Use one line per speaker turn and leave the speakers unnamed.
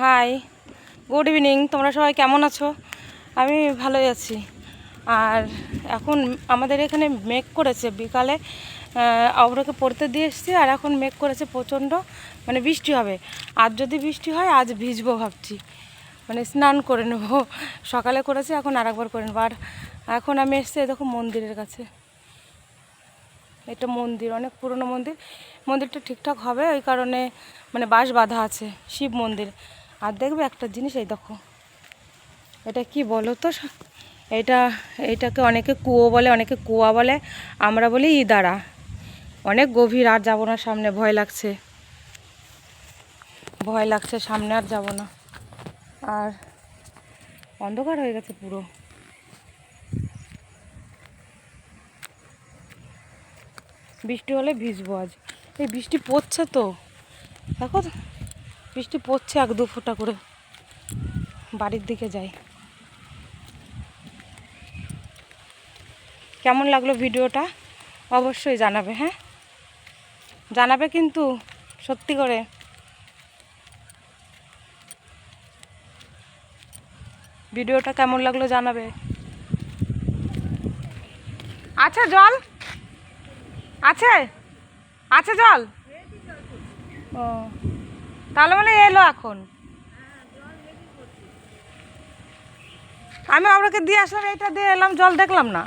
High, good evening. তোমরা সবাই কেমন আছো? আমি ভালোই আছি। আর এখন আমাদের এখানে মেঘ করেছে, বিকালে অভ্রকে পড়তে দিয়ে এসেছি, আর এখন মেঘ করেছে প্রচণ্ড, মানে বৃষ্টি হবে। আর যদি বৃষ্টি হয় আজ ভিজবো ভাবছি, মানে স্নান করে নেবো। সকালে করেছি, এখন আর একবার করে নেবো। আর এখন আমি এসেছি দেখো মন্দিরের কাছে। এটা মন্দির, অনেক পুরনো মন্দির। মন্দিরটা ঠিকঠাক হবে ওই কারণে, মানে বাঁশ বাঁধা আছে, শিব মন্দির। আর দেখবে একটা জিনিস, এই দেখো, এটা কি বলো তো, এইটাকে অনেকে কুয়ো বলে, অনেকে কুয়া বলে, আমরা বলি ইদারা। অনেক গভীর, আর যাবো না সামনে, ভয় লাগছে, ভয় লাগছে, সামনে আর যাব না। আর অন্ধকার হয়ে গেছে পুরো। বৃষ্টি হলে ভিজবো আজ। এই বৃষ্টি পড়ছে তো, দেখো বৃষ্টি পড়ছে এক দু ফোঁটা করে। বাড়ির দিকে যাই। কেমন লাগলো ভিডিওটা অবশ্যই জানাবে, হ্যাঁ জানাবে কিন্তু, সত্যি করে। ভিডিওটা কেমন লাগলো জানাবে। আছে জল? আছে আছে জল? ও, তাহলে মানে এলো এখন। আমি আপনাকে দিয়ে আসলাম, এইটা দিয়ে এলাম, জল দেখলাম না।